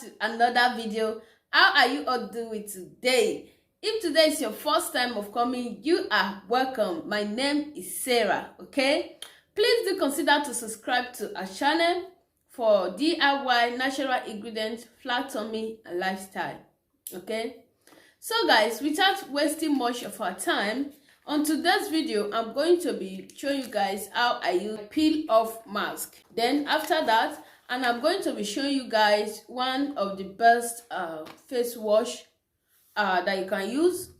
to another video. How are you all doing today? If today is your first time of coming, you are welcome. My name is Sarah, okay? Please do consider to subscribe to our channel for DIY natural ingredients, flat tummy and lifestyle, okay? So guys, without wasting much of our time, on today's video I'm going to be showing you guys how I use peel off mask. Then after that, and I'm going to be showing you guys one of the best face wash that you can use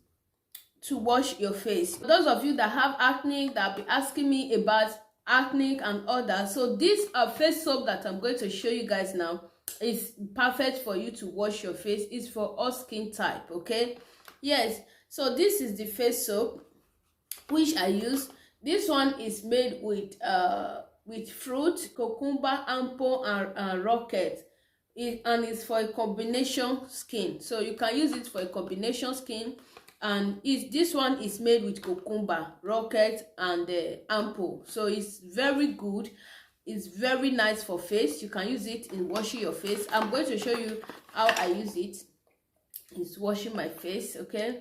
to wash your face. For those of you that have acne, that be asking me about acne and all that, so this face soap that I'm going to show you guys now is perfect for you to wash your face. It's for all skin type, okay? Yes, so this is the face soap which I use. This one is made with fruit, cucumber, apple and rocket. And it's for a combination skin, so you can use it for a combination skin. And this one is made with cucumber, rocket and apple, so it's very good. It's very nice for face. You can use it in washing your face. I'm going to show you how I use it. It's washing my face, okay?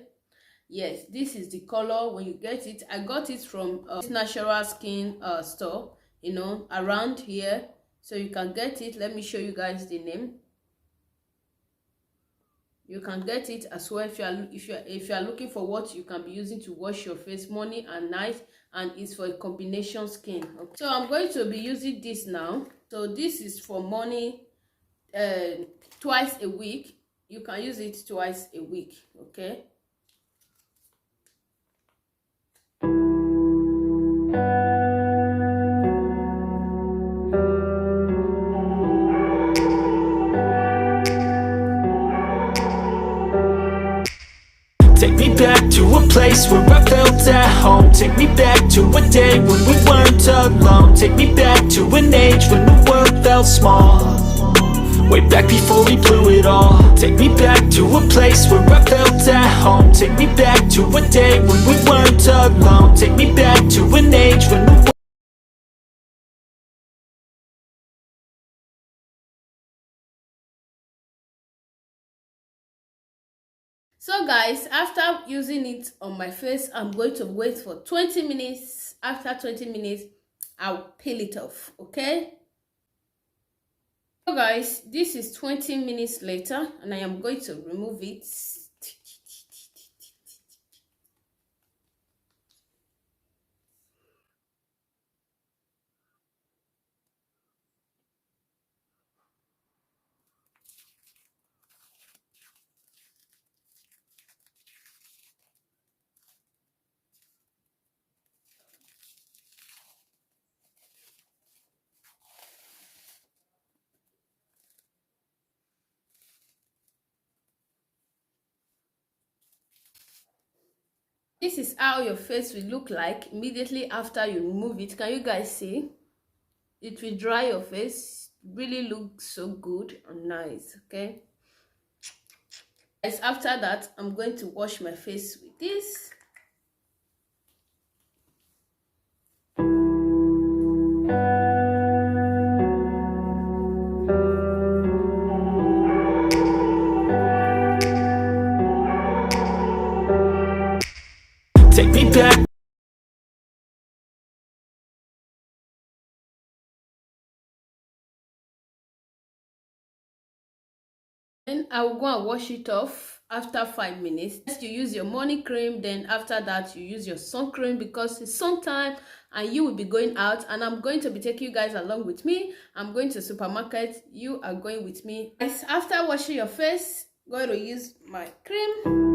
Yes, this is the color when you get it. I got it from this natural skin store, you know, around here, so you can get it. Let me show you guys the name. You can get it as well if you are looking for what you can be using to wash your face morning and night, and it's for a combination skin, okay? So I'm going to be using this now. So this is for morning, twice a week. You can use it twice a week, okay? Take me back to a place where I felt at home. Take me back to a day when we weren't alone. Take me back to an age when the world felt small, way back before we blew it all. Take me back to a place where I felt at home. Take me back to a day when we weren't alone. Take me back to an age when the world. So guys, after using it on my face, I'm going to wait for 20 minutes. After 20 minutes, I'll peel it off, okay? So guys, this is 20 minutes later and I am going to remove it. This is how your face will look like immediately after you remove it. Can you guys see? It will dry your face. Really looks so good and nice, okay? Guys, after that, I'm going to wash my face with this. Take me back. Then I will go and wash it off after 5 minutes. First, you use your morning cream, then after that you use your sun cream because it's sun time and you will be going out, and I'm going to be taking you guys along with me. I'm going to supermarket, you are going with me. Guys, after washing your face, I'm going to use my cream.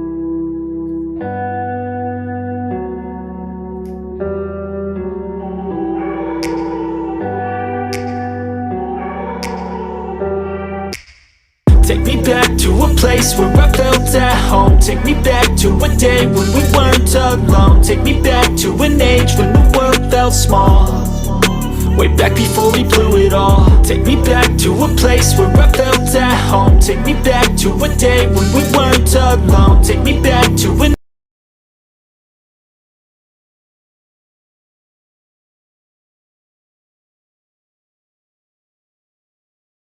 Take me back to a place where I felt at home. Take me back to a day when we weren't alone. Take me back to an age when the world felt small, way back before we blew it all. Take me back to a place where I felt at home. Take me back to a day when we weren't alone. Take me back to an.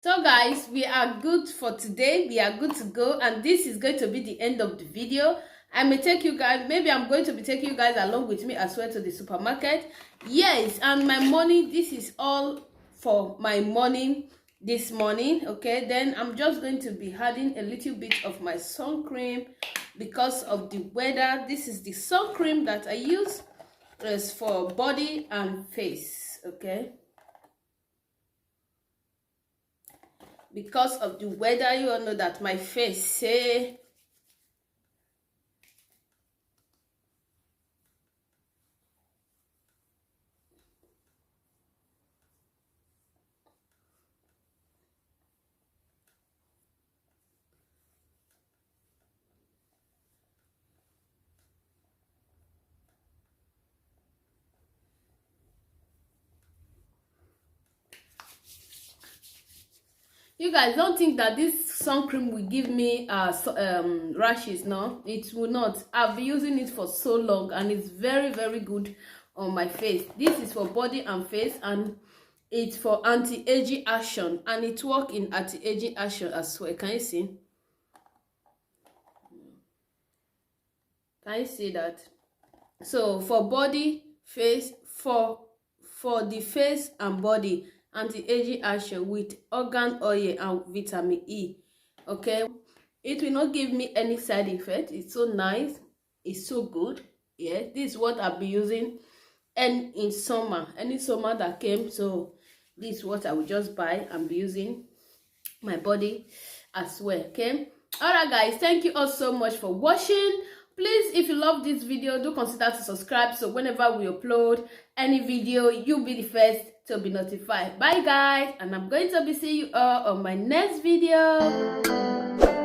So guys, we are good for today. We are good to go, and this is going to be the end of the video. I may take you guys, maybe I'm going to be taking you guys along with me as well to the supermarket. Yes, and my morning, this is all for my morning this morning. Okay, then I'm just going to be adding a little bit of my sun cream because of the weather. This is the sun cream that I use is for body and face. Okay, because of the weather, you all know that my face say you guys don't think that this sun cream will give me rashes. No, it will not. I've been using it for so long and it's very, very good on my face. This is for body and face, and it's for anti-aging action, and it works in anti-aging action as well. Can you see? Can you see that? So for body, face, for the face and body, anti-aging action with organ oil and vitamin E. Okay, it will not give me any side effect. It's so nice, it's so good. Yeah, this is what I'll be using, and in summer, any summer that came, so this is what I will just buy and be using my body as well. Okay, all right guys, thank you all so much for watching. Please, if you love this video, do consider to subscribe, so whenever we upload any video, you'll be the first to be notified. Bye guys, and I'm going to be seeing you all on my next video.